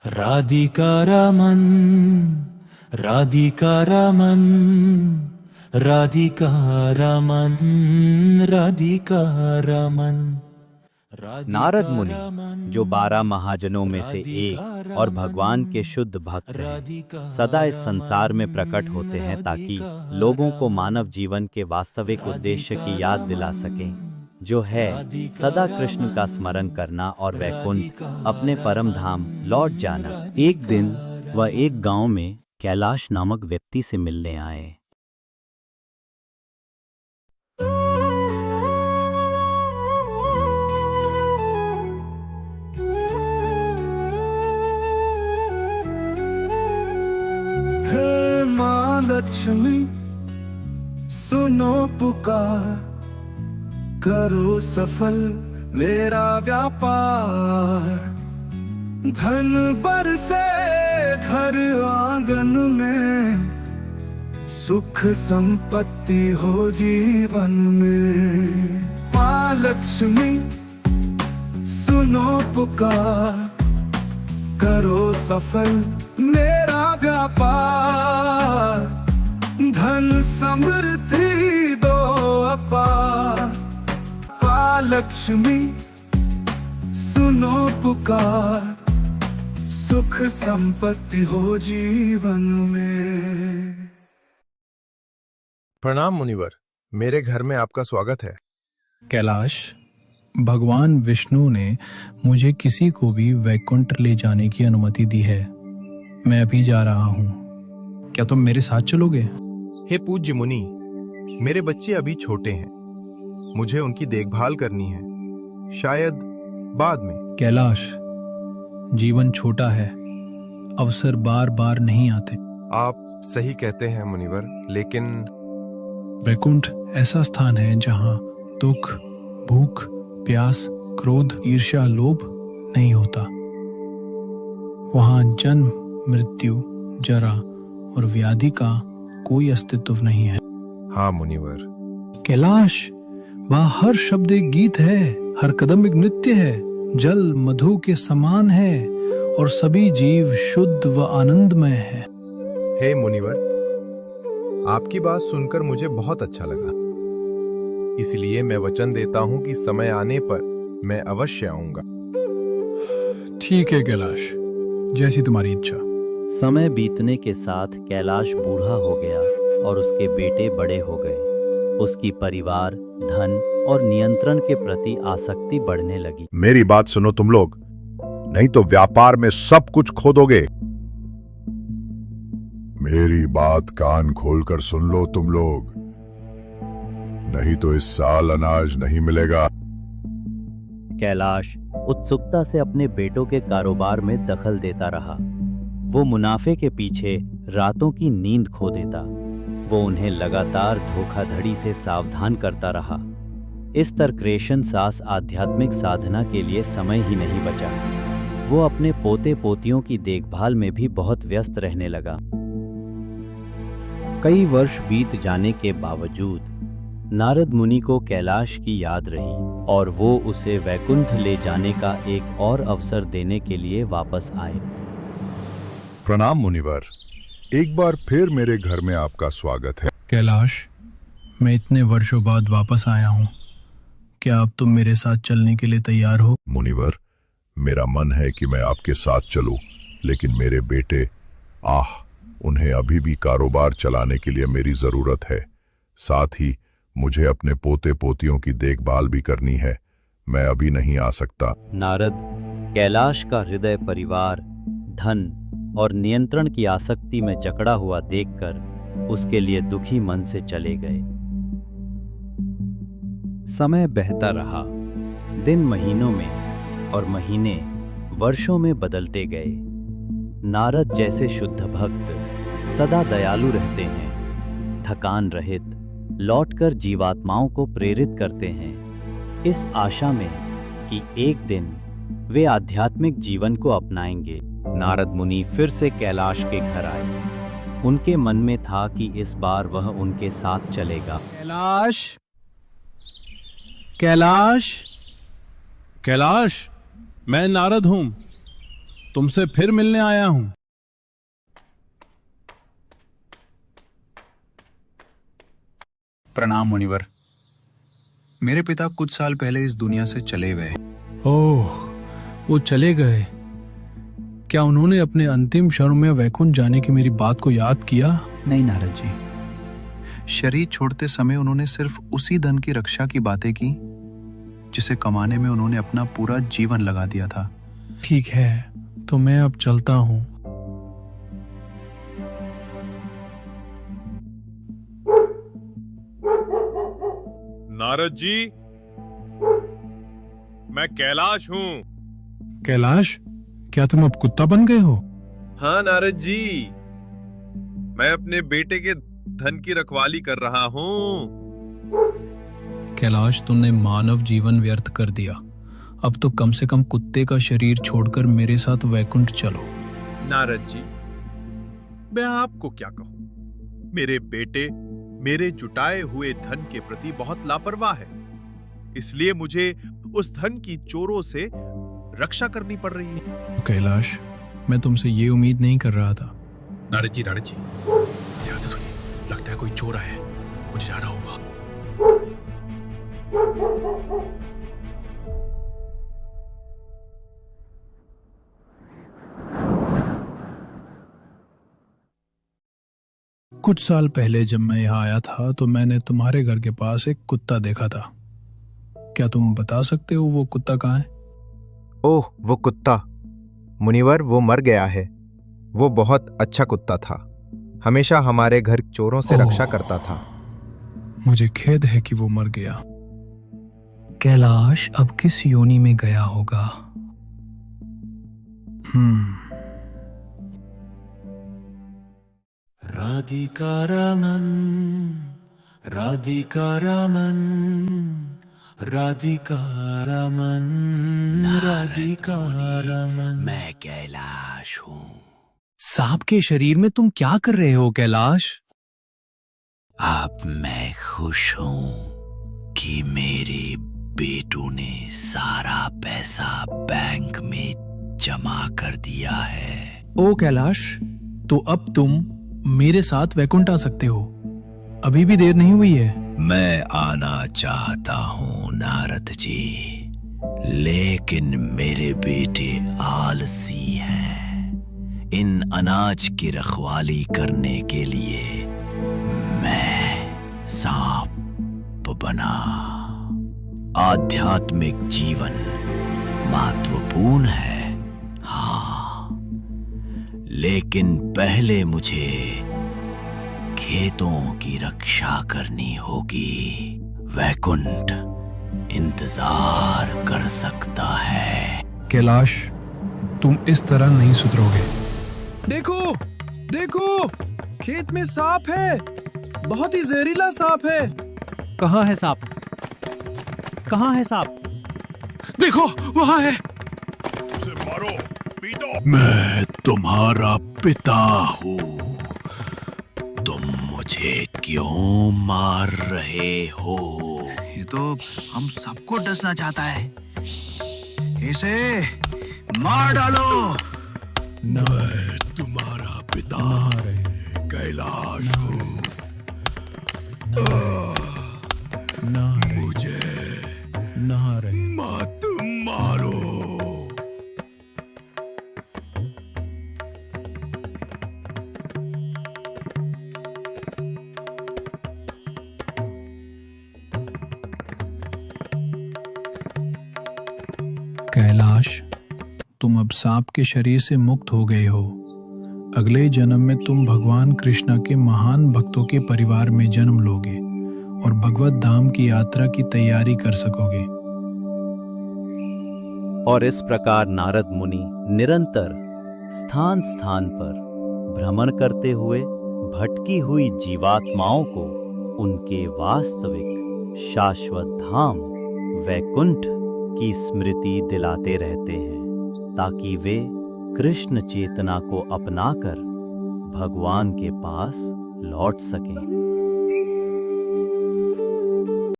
राधिका रमन, राधिका रमन, राधिका रमन, राधिका रमन। नारद मुनि, जो 12 महाजनों में से एक और भगवान के शुद्ध भक्त हैं, सदा इस संसार में प्रकट होते हैं ताकि लोगों को मानव जीवन के वास्तविक उद्देश्य की याद दिला सकें, जो है सदा कृष्ण का स्मरण करना और वैकुंठ अपने परम धाम लौट जाना। एक दिन वह एक गांव में कैलाश नामक व्यक्ति से मिलने आए। हे माँ लक्ष्मी, सुनो पुकार, करो सफल मेरा व्यापार। धन बरसे घर आंगन में, सुख संपत्ति हो जीवन में। माँ लक्ष्मी, सुनो पुकार, करो सफल मेरा व्यापार। धन समृद्धि दो अपार। माँ लक्ष्मी, सुनो पुकार, सुख संपत्ति हो जीवन में। प्रणाम मुनिवर, मेरे घर में आपका स्वागत है। कैलाश, भगवान विष्णु ने मुझे किसी को भी वैकुंठ ले जाने की अनुमति दी है। मैं अभी जा रहा हूँ। क्या तुम मेरे साथ चलोगे? हे पूज्य मुनि, मेरे बच्चे अभी छोटे हैं, मुझे उनकी देखभाल करनी है, शायद बाद में। कैलाश, जीवन छोटा है, अवसर बार बार नहीं आते। आप सही कहते हैं मुनिवर, लेकिन वैकुंठ ऐसा स्थान है जहाँ दुख, भूख, प्यास, क्रोध, ईर्ष्या, लोभ नहीं होता। वहाँ जन्म, मृत्यु, जरा और व्याधि का कोई अस्तित्व नहीं है। हाँ मुनिवर। कैलाश, वहाँ हर शब्द एक गीत है, हर कदम एक नृत्य है, जल मधु के समान है और सभी जीव शुद्ध व आनंदमय है। हे मुनिवर, आपकी बात सुनकर मुझे बहुत अच्छा लगा, इसलिए मैं वचन देता हूँ कि समय आने पर मैं अवश्य आऊंगा। ठीक है कैलाश, जैसी तुम्हारी इच्छा। समय बीतने के साथ कैलाश बूढ़ा हो गया और उसके बेटे बड़े हो गए। उसकी परिवार, धन और नियंत्रण के प्रति आसक्ति बढ़ने लगी। मेरी बात सुनो तुम लोग, नहीं तो व्यापार में सब कुछ खो दोगे। मेरी बात कान खोलकर सुन लो तुम लोग, नहीं तो इस साल अनाज नहीं मिलेगा। कैलाश उत्सुकता से अपने बेटों के कारोबार में दखल देता रहा। वो मुनाफे के पीछे रातों की नींद खो देता। वो उन्हें लगातार धोखाधड़ी से सावधान करता रहा। इस तरक्रेशन सास आध्यात्मिक साधना के लिए समय ही नहीं बचा। वो अपने पोते पोतियों की देखभाल में भी बहुत व्यस्त रहने लगा। कई वर्ष बीत जाने के बावजूद नारद मुनि को कैलाश की याद रही और वो उसे वैकुंठ ले जाने का एक और अवसर देने के लिए वापस आए। प्रणाम मुनिवर, एक बार फिर मेरे घर में आपका स्वागत है। कैलाश, मैं इतने वर्षों बाद वापस आया हूँ। क्या अब तुम मेरे साथ चलने के लिए तैयार हो? मुनिवर, मेरा मन है कि मैं आपके साथ चलूं, लेकिन मेरे बेटे, उन्हें अभी भी कारोबार चलाने के लिए मेरी जरूरत है। साथ ही मुझे अपने पोते पोतियों की देखभाल भी करनी है। मैं अभी नहीं आ सकता। नारद कैलाश का हृदय परिवार, धन और नियंत्रण की आसक्ति में जकड़ा हुआ देखकर उसके लिए दुखी मन से चले गए। समय बहता रहा। दिन महीनों में और महीने वर्षों में बदलते गए। नारद जैसे शुद्ध भक्त सदा दयालु रहते हैं, थकान रहित लौटकर जीवात्माओं को प्रेरित करते हैं, इस आशा में कि एक दिन वे आध्यात्मिक जीवन को अपनाएंगे। नारद मुनि फिर से कैलाश के घर आए। उनके मन में था कि इस बार वह उनके साथ चलेगा। कैलाश, कैलाश, कैलाश, मैं नारद हूं। तुमसे फिर मिलने आया हूं। प्रणाम मुनिवर। मेरे पिता कुछ साल पहले इस दुनिया से चले गए। ओह, वो चले गए। क्या उन्होंने अपने अंतिम क्षण में वैकुंठ जाने की मेरी बात को याद किया? नहीं नारद जी, शरीर छोड़ते समय उन्होंने सिर्फ उसी धन की रक्षा की बातें की जिसे कमाने में उन्होंने अपना पूरा जीवन लगा दिया था। ठीक है, तो मैं अब चलता हूं। नारद जी, मैं कैलाश हूँ। कैलाश, क्या तुम अब कुत्ता बन गए हो? हाँ नारद जी, मैं अपने बेटे के धन की रखवाली कर रहा हूँ। कैलाश, तुमने मानव जीवन व्यर्थ कर दिया। अब तो कम से कम कुत्ते का शरीर छोड़कर मेरे साथ वैकुंठ चलो। नारद जी, मैं आपको क्या कहूँ, मेरे बेटे मेरे जुटाए हुए धन के प्रति बहुत लापरवाह है, इसलिए मुझे उस धन की चोरों से रक्षा करनी पड़ रही है। कैलाश, मैं तुमसे ये उम्मीद नहीं कर रहा था। नारद जी, ध्यान से सुनिए, लगता है कोई चोर आया है, मुझे जाना होगा। कुछ साल पहले जब मैं यहाँ आया था तो मैंने तुम्हारे घर के पास एक कुत्ता देखा था। क्या तुम बता सकते हो वो कुत्ता कहाँ है? ओह, वो कुत्ता मुनिवर, वो मर गया है। वो बहुत अच्छा कुत्ता था, हमेशा हमारे घर चोरों से रक्षा करता था। मुझे खेद है कि वो मर गया। कैलाश अब किस योनि में गया होगा? राधिका रमन, राधिका रमन, राधिका रमन, राधिका रमन। मैं कैलाश हूँ। सांप के शरीर में तुम क्या कर रहे हो कैलाश? अब मैं खुश हूँ कि मेरे बेटों ने सारा पैसा बैंक में जमा कर दिया है। ओ कैलाश, तो अब तुम मेरे साथ वैकुंठ आ सकते हो। अभी भी देर नहीं हुई है। मैं आना चाहता हूँ नारद जी, लेकिन मेरे बेटे आलसी हैं। इन अनाज की रखवाली करने के लिए मैं सांप बना। आध्यात्मिक जीवन महत्वपूर्ण है, हाँ, लेकिन पहले मुझे खेतों की रक्षा करनी होगी। वैकुंठ इंतजार कर सकता है। कैलाश, तुम इस तरह नहीं सुधरोगे। देखो देखो, खेत में सांप है, बहुत ही जहरीला सांप है। कहाँ है सांप? कहाँ है सांप? देखो, वहां है। मैं तुम्हारा पिता हूँ, तुम मुझे क्यों मार रहे हो? ये तो हम सबको डसना चाहता है। इसे मार डालो। मैं तुम्हारा पिता कैलाश हूँ। मुझे मत मारो। कैलाश, तुम अब सांप के शरीर से मुक्त हो गए हो। अगले जन्म में तुम भगवान कृष्ण के महान भक्तों के परिवार में जन्म लोगे और भगवत धाम की यात्रा की तैयारी कर सकोगे। और इस प्रकार नारद मुनि निरंतर स्थान स्थान पर भ्रमण करते हुए भटकी हुई जीवात्माओं को उनके वास्तविक शाश्वत धाम वैकुंठ की स्मृति दिलाते रहते हैं, ताकि वे कृष्ण चेतना को अपनाकर भगवान के पास लौट सकें।